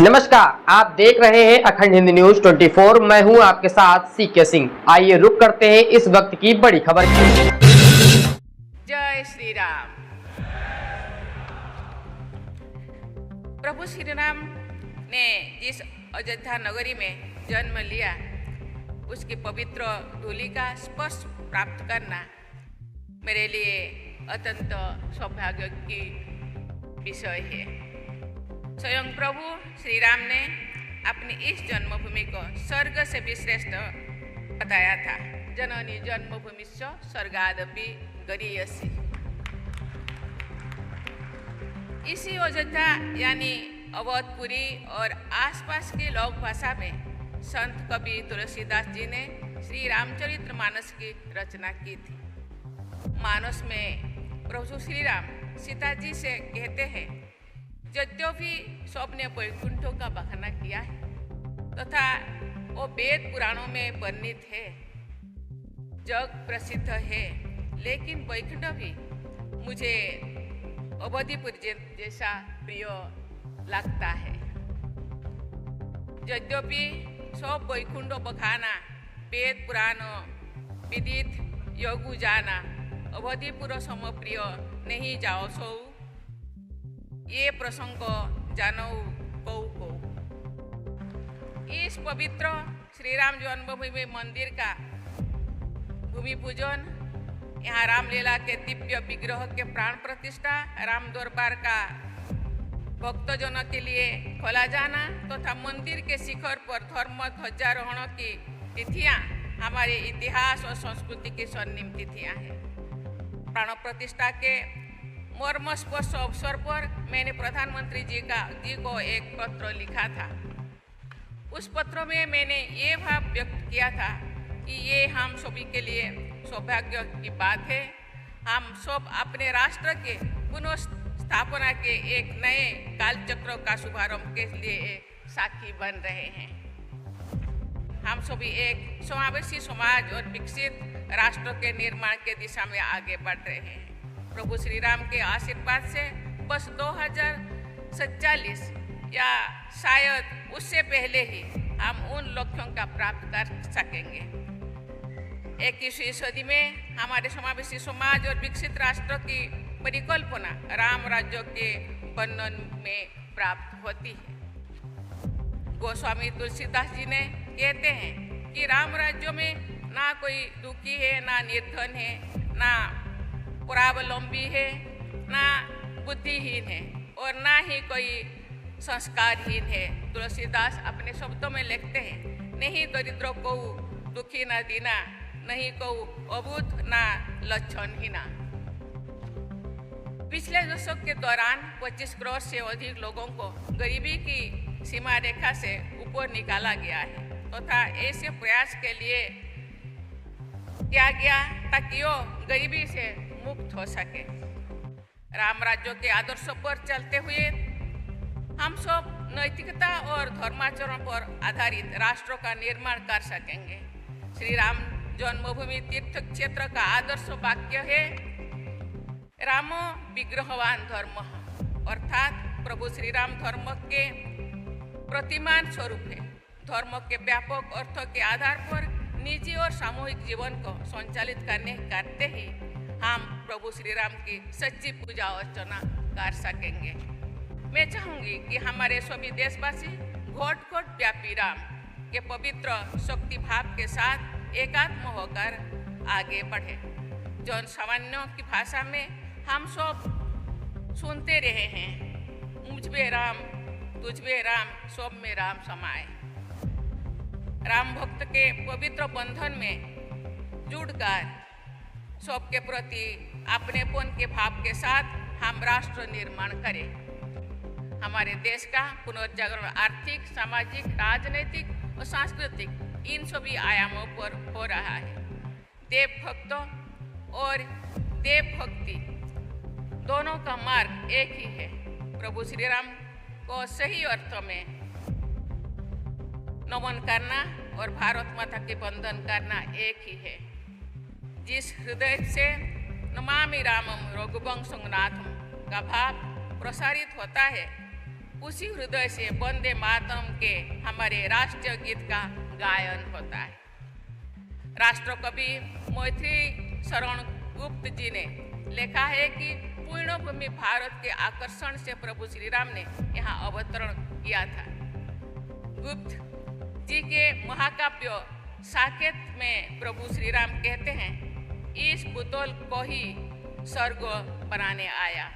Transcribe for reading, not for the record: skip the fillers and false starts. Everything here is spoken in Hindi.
नमस्कार, आप देख रहे हैं अखंड हिंदी न्यूज 24। मैं हूं आपके साथ सीके सिंह। आइए रुक करते हैं इस वक्त की बड़ी खबर की। जय श्री राम। प्रभु श्री राम ने जिस अयोध्या नगरी में जन्म लिया, उसकी पवित्र धूलि का स्पर्श प्राप्त करना मेरे लिए अत्यंत सौभाग्य की विषय है। स्वयं प्रभु श्री राम ने अपनी इस जन्मभूमि को स्वर्ग से भी श्रेष्ठ बताया था। जननी जन्मभूमिश्च स्वर्गादपि गरीयसी। इसी अयोध्या यानी अवधपुरी और आसपास के लोक भाषा में संत कवि तुलसीदास जी ने श्री रामचरित्र मानस की रचना की थी। मानस में प्रभु श्री राम सीता जी से कहते हैं, यद्यपि सबने वैकुंठों का बखाना किया है तथा वो वेद पुराणों में वर्णित है, जग प्रसिद्ध है, लेकिन वैकुंठ भी मुझे अवधिपुर जैसा प्रिय लगता है। यद्यपि सब वैकुंठ बखाना वेद पुराण विदित योगु जाना, अवधिपुर सम प्रिय नहीं जाओ सौ, ये प्रसंग जानो कौ को। इस पवित्र श्री राम जन्मभूमि मंदिर का भूमि पूजन, यहाँ रामलीला के दिव्य विग्रह के प्राण प्रतिष्ठा, राम दरबार का भक्तजनों के लिए खोला जाना तथा मंदिर के शिखर पर धर्म ध्वजारोहण की तिथियां हमारे इतिहास और संस्कृति की स्वर्णिम तिथियां हैं। प्राण प्रतिष्ठा के मर्मस्पर्श अवसर पर मैंने प्रधानमंत्री जी को एक पत्र लिखा था। उस पत्र में मैंने ये भाव व्यक्त किया था कि ये हम सभी के लिए सौभाग्य की बात है। हम सब अपने राष्ट्र के पुनः स्थापना के एक नए कालचक्र का शुभारंभ के लिए साक्षी बन रहे हैं। हम सभी एक समावेशी समाज और विकसित राष्ट्र के निर्माण के दिशा में आगे बढ़ रहे हैं। प्रभु श्री राम के आशीर्वाद से बस 2047 या शायद उससे पहले ही हम उन लक्ष्यों का प्राप्त कर सकेंगे। 21वीं सदी में हमारे समावेशी समाज और विकसित राष्ट्र की परिकल्पना राम राज्य के वर्णन में प्राप्त होती है। गोस्वामी तुलसीदास जी ने कहते हैं कि राम राज्य में ना कोई दुखी है, ना निर्धन है, ना परावलंबी है, ना बुद्धिहीन है और ना ही कोई संस्कारहीन है। तुलसीदास अपने शब्दों में लिखते हैं, नहीं दरिद्र को दुखी न दीना, नहीं को अबूझ ना लक्षणहीना। पिछले दशक के दौरान 25 करोड़ से अधिक लोगों को गरीबी की सीमा रेखा से ऊपर निकाला गया है तथा ऐसे प्रयास के लिए किया गया ताकि वो गरीबी से मुक्त हो सके। राम राज्य के आदर्शों पर चलते हुए हम सब नैतिकता और धर्माचरण पर आधारित राष्ट्र का निर्माण कर सकेंगे। श्री राम जन्मभूमि तीर्थ क्षेत्र का आदर्श वाक्य है, रामो विग्रहवान धर्म, अर्थात प्रभु श्री राम धर्म के प्रतिमान स्वरूप है। धर्म के व्यापक अर्थ के आधार पर निजी और सामूहिक जीवन को संचालित करते ही हम प्रभु श्री राम की सच्ची पूजा अर्चना कर सकेंगे। मैं चाहूँगी कि हमारे सभी देशवासी घोट घोट व्यापी राम के पवित्र शक्ति भाव के साथ एकात्म होकर आगे बढ़े। जन सामान्यों की भाषा में हम सब सुनते रहे हैं, मुझ में राम, तुझ में राम, सब में राम समाए। राम भक्त के पवित्र बंधन में जुड़कर सबके प्रति अपनेपन के भाव के साथ हम राष्ट्र निर्माण करें। हमारे देश का पुनर्जागरण आर्थिक, सामाजिक, राजनीतिक और सांस्कृतिक इन सभी आयामों पर हो रहा है। देवभक्तों और देवभक्ति दोनों का मार्ग एक ही है। प्रभु श्री राम को सही अर्थों में नमन करना और भारत माता के वंदन करना एक ही है। जिस हृदय से नमामि रामम रघुवंशनाथम का भाव प्रसारित होता है, उसी हृदय से वंदे मातरम के हमारे राष्ट्रीय गीत का गायन होता है। राष्ट्रकवि मैथिली शरण गुप्त जी ने लिखा है कि पुण्यभूमि भारत के आकर्षण से प्रभु श्री राम ने यहाँ अवतरण किया था। गुप्त जी के महाकाव्य साकेत में प्रभु श्री राम कहते हैं, इस पुतौल को ही स्वर्ग बनाने आया।